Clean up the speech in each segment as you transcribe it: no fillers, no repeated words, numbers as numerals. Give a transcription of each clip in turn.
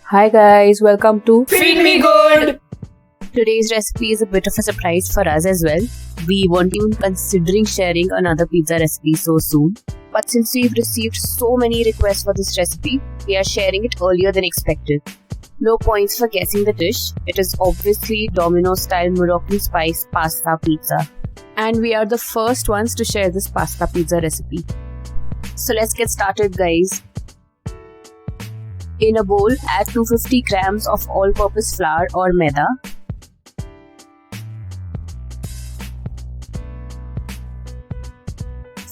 Hi guys, welcome to Feed Me Good! Today's recipe is a bit of a surprise for us as well. We weren't even considering sharing another pizza recipe so soon. But since we've received so many requests for this recipe, we are sharing it earlier than expected. No points for guessing the dish. It is obviously Domino's style Moroccan spice pasta pizza. And we are the first ones to share this pasta pizza recipe. So let's get started, guys. In a bowl, add 250 grams of all-purpose flour or maida,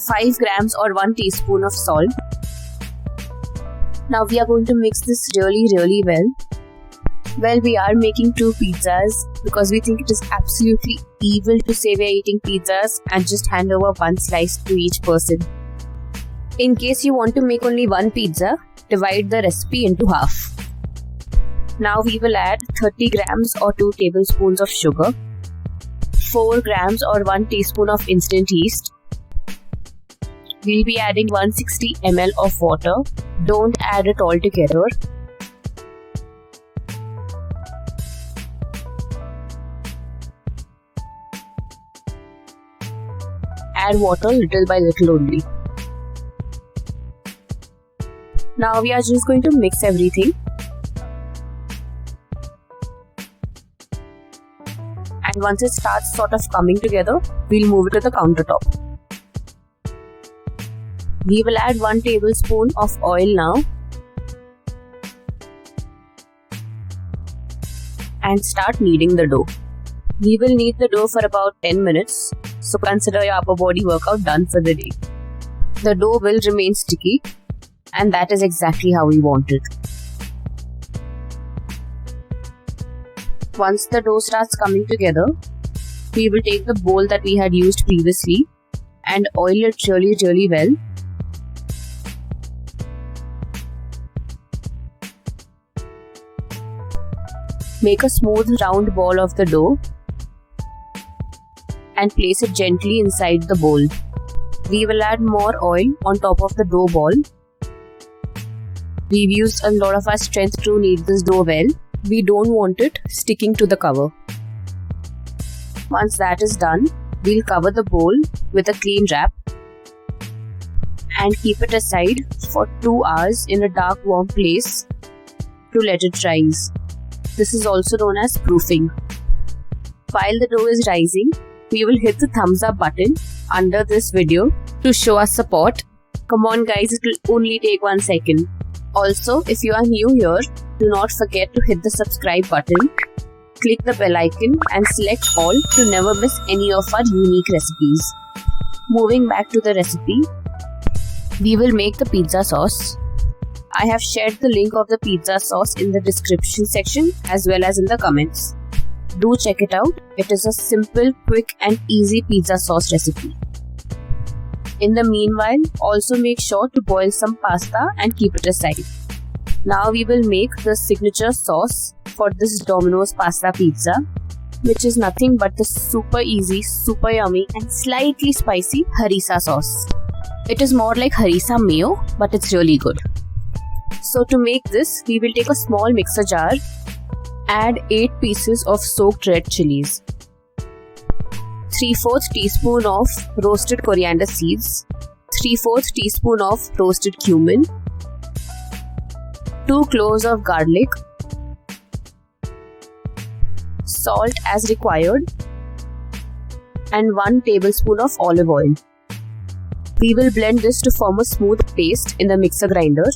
5 grams or 1 teaspoon of salt. Now we are going to mix this really well. Well, we are making 2 pizzas because we think it is absolutely evil to say we are eating pizzas and just hand over 1 slice to each person. In case you want to make only 1 pizza, divide the recipe into half. Now we will add 30 grams or 2 tablespoons of sugar, 4 grams or 1 teaspoon of instant yeast. We'll be adding 160 ml of water. Don't add it all together. Add water little by little only. Now we are just going to mix everything. And once it starts sort of coming together, we'll move it to the countertop. We will add 1 tablespoon of oil now. And start kneading the dough. We will knead the dough for about 10 minutes. So consider your upper body workout done for the day. The dough will remain sticky. And that is exactly how we want it. Once the dough starts coming together, we will take the bowl that we had used previously and oil it really well. Make a smooth round ball of the dough and place it gently inside the bowl. We will add more oil on top of the dough ball. We've used a lot of our strength to knead this dough well. We don't want it sticking to the cover. Once that is done, we'll cover the bowl with a clean wrap and keep it aside for 2 hours in a dark, warm place to let it rise. This is also known as proofing. While the dough is rising, we will hit the thumbs up button under this video to show us support. Come on guys, it will only take 1 second. Also, if you are new here, do not forget to hit the subscribe button, click the bell icon and select all to never miss any of our unique recipes. Moving back to the recipe, we will make the pizza sauce. I have shared the link of the pizza sauce in the description section as well as in the comments. Do check it out. It is a simple, quick and easy pizza sauce recipe. In the meanwhile, also make sure to boil some pasta and keep it aside. Now we will make the signature sauce for this Domino's pasta pizza, which is nothing but the super easy, super yummy and slightly spicy harissa sauce. It is more like harissa mayo, but it's really good. So to make this, we will take a small mixer jar, add 8 pieces of soaked red chilies, 3/4 teaspoon of roasted coriander seeds, 3/4 teaspoon of roasted cumin, 2 cloves of garlic, salt as required, and 1 tablespoon of olive oil. We will blend this to form a smooth paste in the mixer grinder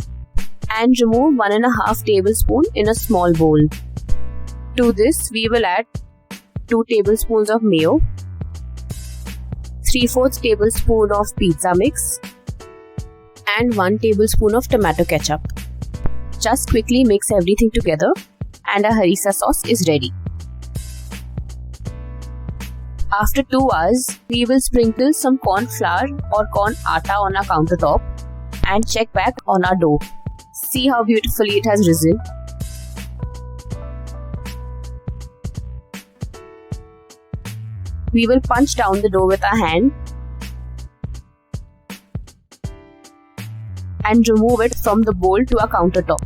and remove 1.5 tablespoon in a small bowl. To this, we will add 2 tablespoons of mayo, 3/4 tablespoon of pizza mix and 1 tablespoon of tomato ketchup. Just quickly mix everything together and our harissa sauce is ready. After 2 hours, we will sprinkle some corn flour or corn atta on our countertop and check back on our dough. See how beautifully it has risen. We will punch down the dough with our hand and remove it from the bowl to our countertop.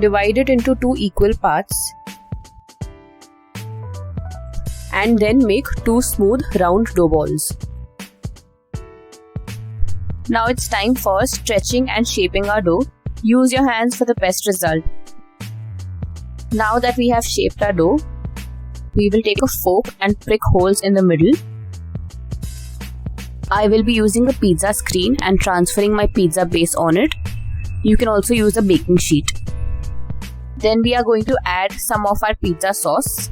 Divide it into 2 equal parts and then make 2 smooth round dough balls. Now it's time for stretching and shaping our dough. Use your hands for the best result. Now that we have shaped our dough, we will take a fork and prick holes in the middle. I will be using a pizza screen and transferring my pizza base on it. You can also use a baking sheet. Then we are going to add some of our pizza sauce.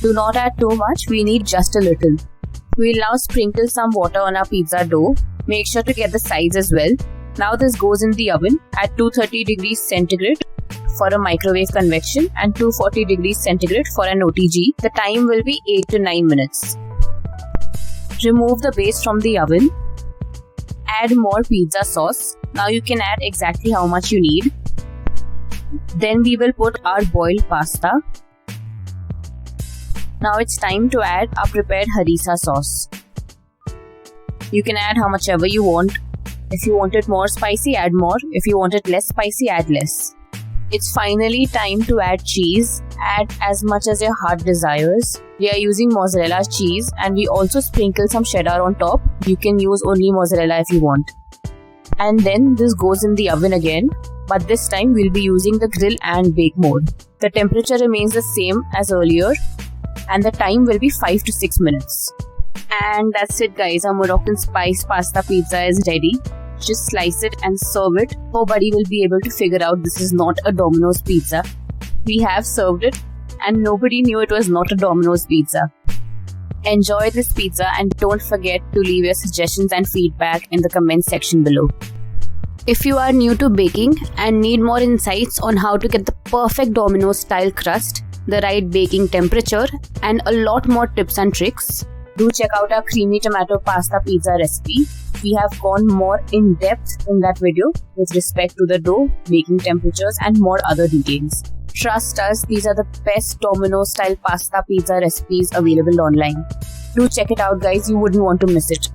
Do not add too much, we need just a little. We will now sprinkle some water on our pizza dough. Make sure to get the sides as well. Now this goes in the oven at 230 degrees centigrade for a microwave convection and 240 degrees centigrade for an OTG. The time will be 8 to 9 minutes. Remove the base from the oven. Add more pizza sauce. Now you can add exactly how much you need. Then we will put our boiled pasta. Now it's time to add our prepared harissa sauce. You can add how much ever you want. If you want it more spicy, add more. If you want it less spicy, add less. It's finally time to add cheese. Add as much as your heart desires. We are using mozzarella cheese and we also sprinkle some cheddar on top. You can use only mozzarella if you want. And then this goes in the oven again, but this time we'll be using the grill and bake mode. The temperature remains the same as earlier and the time will be 5 to 6 minutes. And that's it guys, our Moroccan spice pasta pizza is ready. Just slice it and serve it. Nobody will be able to figure out this is not a Domino's pizza. We have served it and nobody knew it was not a Domino's pizza. Enjoy this pizza and don't forget to leave your suggestions and feedback in the comment section below. If you are new to baking and need more insights on how to get the perfect Domino's style crust, the right baking temperature and a lot more tips and tricks, do check out our creamy tomato pasta pizza recipe. We have gone more in depth in that video with respect to the dough, baking temperatures and more other details. Trust us, these are the best Domino's style pasta pizza recipes available online. Do check it out guys, you wouldn't want to miss it.